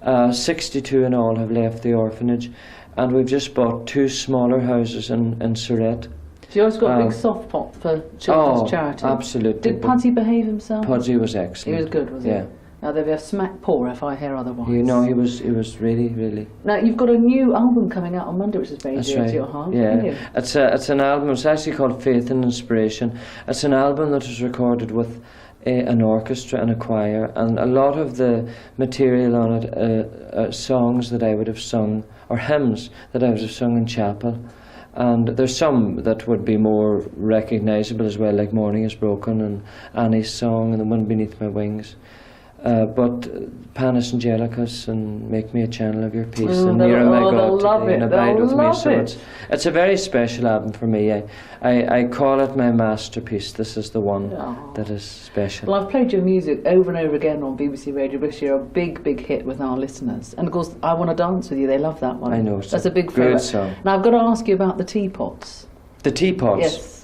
Speaker 7: 62 in all have left the orphanage, and we've just bought 2 smaller houses in Surrett.
Speaker 26: So you always got a big soft pot for children's charity.
Speaker 7: Absolutely.
Speaker 26: Did Pudgy behave himself?
Speaker 7: Pudgy was excellent.
Speaker 26: He was good, was he?
Speaker 7: Yeah.
Speaker 26: Now they'll be a smack poor if I hear otherwise.
Speaker 7: You know, he was really.
Speaker 26: Now you've got a new album coming out on Monday, which is very
Speaker 7: That's
Speaker 26: dear
Speaker 7: right.
Speaker 26: to your heart.
Speaker 7: Yeah,
Speaker 26: haven't you?
Speaker 7: it's an album. It's actually called Faith and Inspiration. It's an album that was recorded with an orchestra and a choir, and a lot of the material on it are songs that I would have sung, or hymns that I would have sung in chapel. And there's some that would be more recognisable as well, like Morning is Broken and Annie's Song and The Wind Beneath My Wings. but Panis and Jellicus and Make Me a Channel of Your Peace
Speaker 4: Mm,
Speaker 7: and Near My
Speaker 4: they'll
Speaker 7: God
Speaker 4: love
Speaker 7: Today
Speaker 4: it,
Speaker 7: and Abide
Speaker 4: they'll
Speaker 7: With Me.
Speaker 4: love
Speaker 7: So
Speaker 4: it.
Speaker 7: it's a very special album for me. I call it my masterpiece. This is the one that is special.
Speaker 4: Well, I've played your music over and over again on BBC Radio British. You're a big, big hit with our listeners. And of course, I Want to Dance With You, they love that one.
Speaker 7: I know, it's
Speaker 4: That's
Speaker 7: a
Speaker 4: a big
Speaker 7: good
Speaker 4: favourite.
Speaker 7: song.
Speaker 4: Now, I've got to ask you about the teapots.
Speaker 7: The teapots?
Speaker 4: Yes.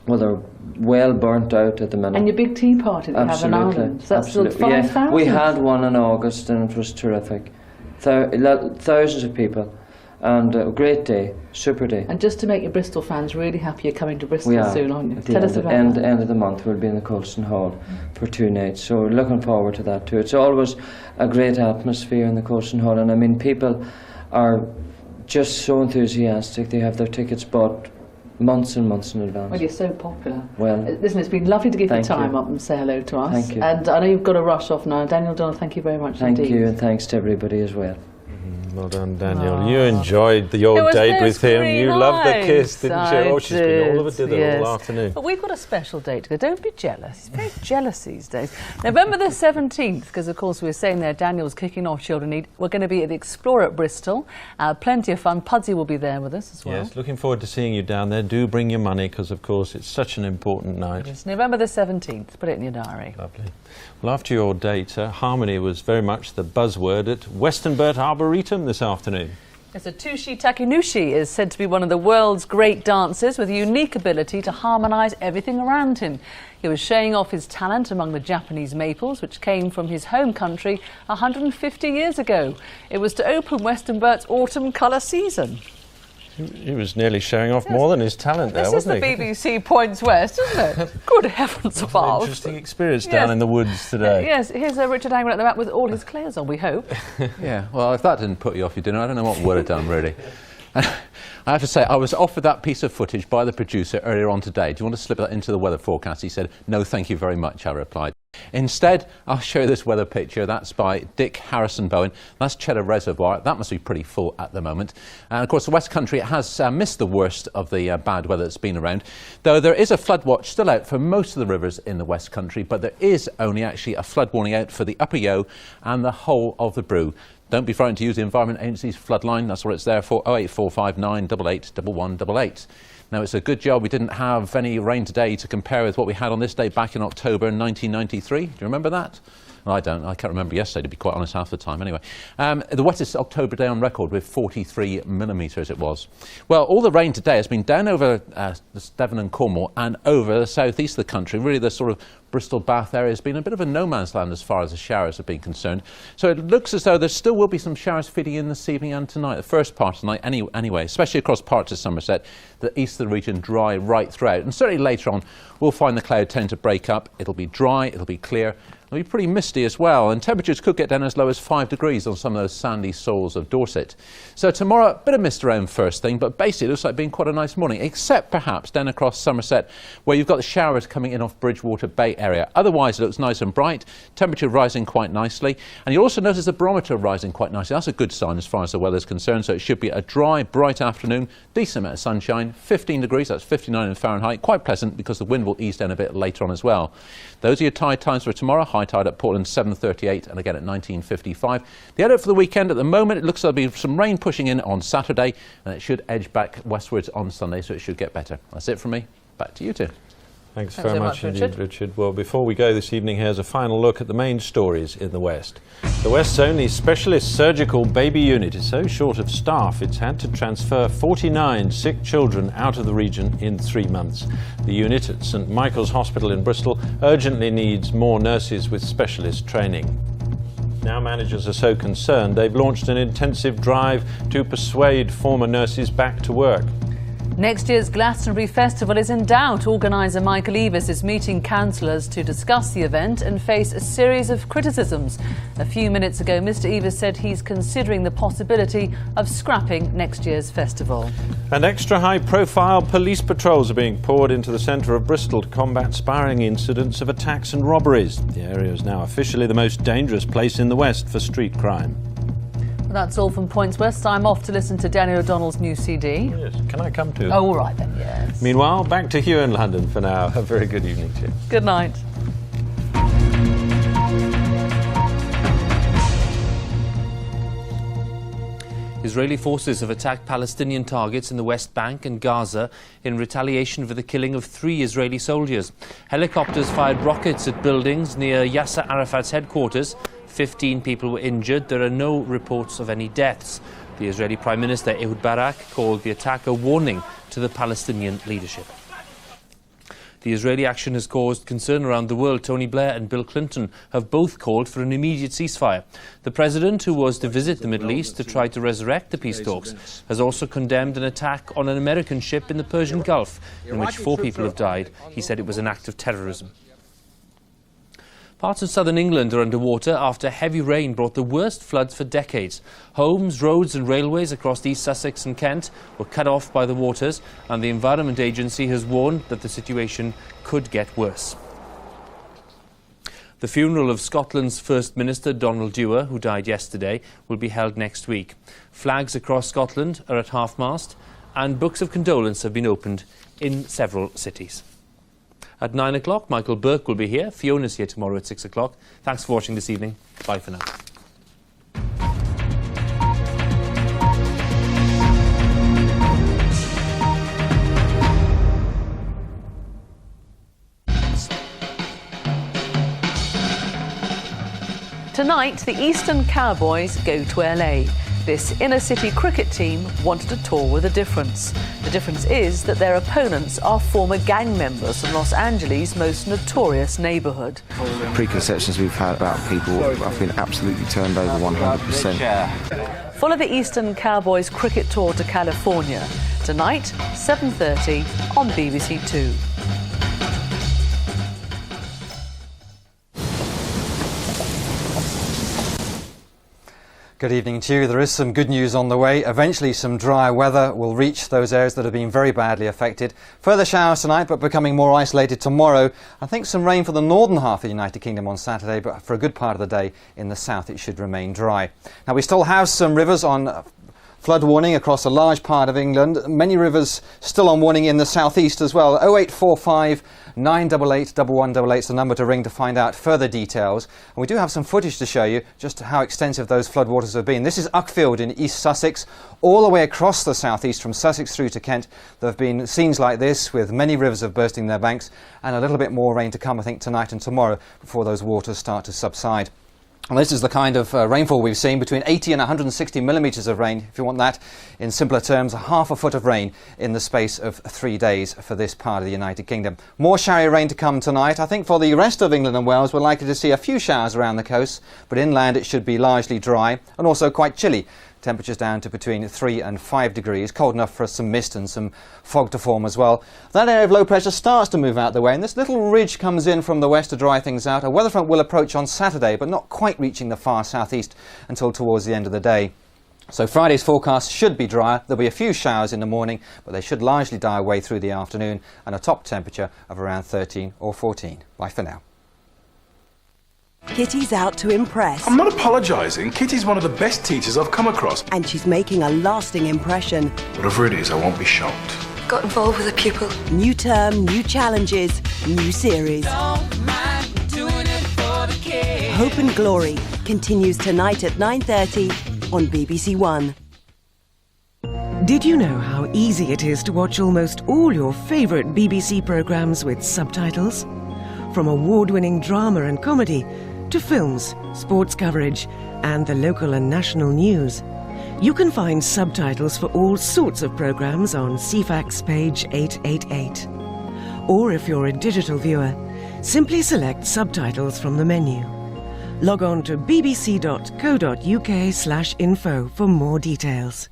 Speaker 7: Well, they're well burnt out at the minute.
Speaker 4: And your big tea party that you have in Ireland. So that's
Speaker 7: Absolutely.
Speaker 4: 5,000.
Speaker 7: We had one in August and it was terrific. Thousands of people. And a great day, super day.
Speaker 4: And just to make your Bristol fans really happy, you're coming to Bristol
Speaker 7: We are.
Speaker 4: soon, aren't you?
Speaker 7: At the
Speaker 4: Tell us about that.
Speaker 7: end of the month, we'll be in the Colston Hall for 2 nights. So we're looking forward to that too. It's always a great atmosphere in the Colston Hall. And I mean, people are just so enthusiastic. They have their tickets bought months and months in advance.
Speaker 4: Well, you're so popular.
Speaker 7: Well,
Speaker 4: listen, it's been lovely to give you
Speaker 7: thank
Speaker 4: time
Speaker 7: you.
Speaker 4: up and say hello to us.
Speaker 7: Thank you.
Speaker 4: And I know you've got to rush off now. Daniel O'Donnell, thank you very much
Speaker 7: Thank
Speaker 4: indeed.
Speaker 7: you, and thanks to everybody as well.
Speaker 9: Well done, Daniel. You enjoyed your
Speaker 26: It was
Speaker 9: date with him.
Speaker 26: very
Speaker 9: You loved the kiss,
Speaker 26: nice.
Speaker 9: didn't you? Oh, she's been all over dinner
Speaker 26: yes.
Speaker 9: all afternoon.
Speaker 26: But we've got a special date to go. Don't be jealous. He's very jealous these days. November the 17th, because of course we were saying there, Daniel's kicking off Children Need. We're going to be at the Explorer at Bristol. Plenty of fun. Pudsey will be there with us as well.
Speaker 9: Yes, looking forward to seeing you down there. Do bring your money, because of course it's such an important night.
Speaker 26: It's November the 17th. Put it in your diary.
Speaker 9: Lovely. Well, after your date, harmony was very much the buzzword at Westonbirt Arboretum this afternoon.
Speaker 26: Yes, Atsushi Takenushi is said to be one of the world's great dancers with a unique ability to harmonise everything around him. He was showing off his talent among the Japanese maples, which came from his home country 150 years ago. It was to open Westonbirt's autumn colour season.
Speaker 9: He was nearly showing off more than his talent there,
Speaker 26: This is
Speaker 9: wasn't
Speaker 26: the
Speaker 9: he?
Speaker 26: BBC Points West, isn't it? Good heavens above.
Speaker 9: Interesting experience down in the woods today.
Speaker 26: Yes, here's Richard Hanger at the back with all his clothes on, we hope.
Speaker 1: Yeah, well, if that didn't put you off your dinner, I don't know what would have done, really. I have to say, I was offered that piece of footage by the producer earlier on today. Do you want to slip that into the weather forecast? He said, no, thank you very much, I replied. Instead, I'll show you this weather picture. That's by Dick Harrison Bowen. That's Cheddar Reservoir. That must be pretty full at the moment. And of course, the West Country has missed the worst of the bad weather that's been around. Though there is a flood watch still out for most of the rivers in the West Country, but there is only actually a flood warning out for the Upper Yeo and the whole of the Brue. Don't be frightened to use the Environment Agency's flood line. That's what it's there for, 08459 88 1188. Now, it's a good job we didn't have any rain today to compare with what we had on this day back in October 1993. Do you remember that? Well, I don't. I can't remember yesterday, to be quite honest, half the time. Anyway, the wettest October day on record with 43 millimetres it was. Well, all the rain today has been down over the Devon and Cornwall and over the southeast of the country. Really, the sort of Bristol Bath area has been a bit of a no man's land as far as the showers have been concerned. So it looks as though there still will be some showers feeding in this evening and tonight, the first part of the night anyway, especially across parts of Somerset, the east of the region dry right throughout. And certainly later on, we'll find the cloud tend to break up. It'll be dry, it'll be clear. It'll be pretty misty as well, and temperatures could get down as low as 5 degrees on some of those sandy soils of Dorset. So tomorrow, a bit of mist around first thing, but basically it looks like being quite a nice morning, except perhaps down across Somerset, where you've got the showers coming in off Bridgewater Bay area. Otherwise, it looks nice and bright, temperature rising quite nicely, and you'll also notice the barometer rising quite nicely. That's a good sign as far as the weather is concerned, so it should be a dry, bright afternoon, decent amount of sunshine, 15 degrees, that's 59 in Fahrenheit, quite pleasant because the wind will ease down a bit later on as well. Those are your tide times for tomorrow. High tide at Portland 7:38 and again at 19:55. The outlook for the weekend at the moment, it looks like there'll be some rain pushing in on Saturday and it should edge back westwards on Sunday, so it should get better. That's it from me. Back to you two.
Speaker 9: Thanks very much indeed, Richard. Well, before we go this evening, here's a final look at the main stories in the West. The West's only specialist surgical baby unit is so short of staff it's had to transfer 49 sick children out of the region in 3 months. The unit at St Michael's Hospital in Bristol urgently needs more nurses with specialist training. Now managers are so concerned they've launched an intensive drive to persuade former nurses back to work.
Speaker 26: Next year's Glastonbury Festival is in doubt. Organiser Michael Eavis is meeting councillors to discuss the event and face a series of criticisms. A few minutes ago, Mr Eavis said he's considering the possibility of scrapping next year's festival.
Speaker 9: And extra high-profile police patrols are being poured into the centre of Bristol to combat spiralling incidents of attacks and robberies. The area is now officially the most dangerous place in the West for street crime.
Speaker 26: That's all from Points West. I'm off to listen to Daniel O'Donnell's new CD.
Speaker 9: Yes, can I come too?
Speaker 26: Oh, all right then, yes.
Speaker 9: Meanwhile, back to Hugh in London for now. A very good evening to you.
Speaker 26: Good night.
Speaker 13: Israeli forces have attacked Palestinian targets in the West Bank and Gaza in retaliation for the killing of 3 Israeli soldiers. Helicopters fired rockets at buildings near Yasser Arafat's headquarters. 15 people were injured. There are no reports of any deaths. The Israeli Prime Minister Ehud Barak called the attack a warning to the Palestinian leadership. The Israeli action has caused concern around the world. Tony Blair and Bill Clinton have both called for an immediate ceasefire. The president, who was to visit the Middle East to try to resurrect the peace talks, has also condemned an attack on an American ship in the Persian Gulf, in which 4 people have died. He said it was an act of terrorism. Parts of southern England are underwater after heavy rain brought the worst floods for decades. Homes, roads and railways across East Sussex and Kent were cut off by the waters, and the Environment Agency has warned that the situation could get worse. The funeral of Scotland's First Minister Donald Dewar, who died yesterday, will be held next week. Flags across Scotland are at half-mast, and books of condolence have been opened in several cities. At 9 o'clock, Michael Burke will be here. Fiona's here tomorrow at 6 o'clock. Thanks for watching this evening. Bye for now.
Speaker 26: Tonight, the Eastern Cowboys go to LA. This inner-city cricket team wanted a tour with a difference. The difference is that their opponents are former gang members from Los Angeles' most notorious neighbourhood.
Speaker 15: Preconceptions we've had about people have been absolutely turned over 100%.
Speaker 26: Follow the Eastern Cowboys cricket tour to California. Tonight, 7:30 on BBC Two.
Speaker 16: Good evening to you. There is some good news on the way. Eventually some drier weather will reach those areas that have been very badly affected. Further showers tonight, but becoming more isolated tomorrow. I think some rain for the northern half of the United Kingdom on Saturday, but for a good part of the day in the south it should remain dry. Now we still have some rivers on flood warning across a large part of England. Many rivers still on warning in the southeast as well. 0845 988 1188 is the number to ring to find out further details. And we do have some footage to show you just how extensive those floodwaters have been. This is Uckfield in East Sussex, all the way across the southeast from Sussex through to Kent. There have been scenes like this with many rivers have bursting their banks, and a little bit more rain to come, I think, tonight and tomorrow before those waters start to subside. And this is the kind of rainfall we've seen, between 80 and 160 millimetres of rain. If you want that in simpler terms, half a foot of rain in the space of 3 days for this part of the United Kingdom. More showery rain to come tonight. I think for the rest of England and Wales we're likely to see a few showers around the coast, but inland it should be largely dry and also quite chilly. Temperatures down to between 3 and 5 degrees, cold enough for some mist and some fog to form as well. That area of low pressure starts to move out the way, and this little ridge comes in from the west to dry things out. A weather front will approach on Saturday, but not quite reaching the far southeast until towards the end of the day. So Friday's forecast should be drier. There'll be a few showers in the morning, but they should largely die away through the afternoon, and a top temperature of around 13 or 14. Bye for now.
Speaker 17: Kitty's out to impress.
Speaker 19: I'm not apologising. Kitty's one of the best teachers I've come across.
Speaker 17: And she's making a lasting impression.
Speaker 19: Whatever it is, I won't be shocked.
Speaker 17: Got involved with a pupil. New term, new challenges, new series. Don't mind doing it for the kids. Hope and Glory continues tonight at 9:30 on BBC One.
Speaker 21: Did you know how easy it is to watch almost all your favourite BBC programmes with subtitles? From award-winning drama and comedy to films, sports coverage and the local and national news. You can find subtitles for all sorts of programmes on CFAX page 888. Or if you're a digital viewer, simply select subtitles from the menu. Log on to bbc.co.uk/info for more details.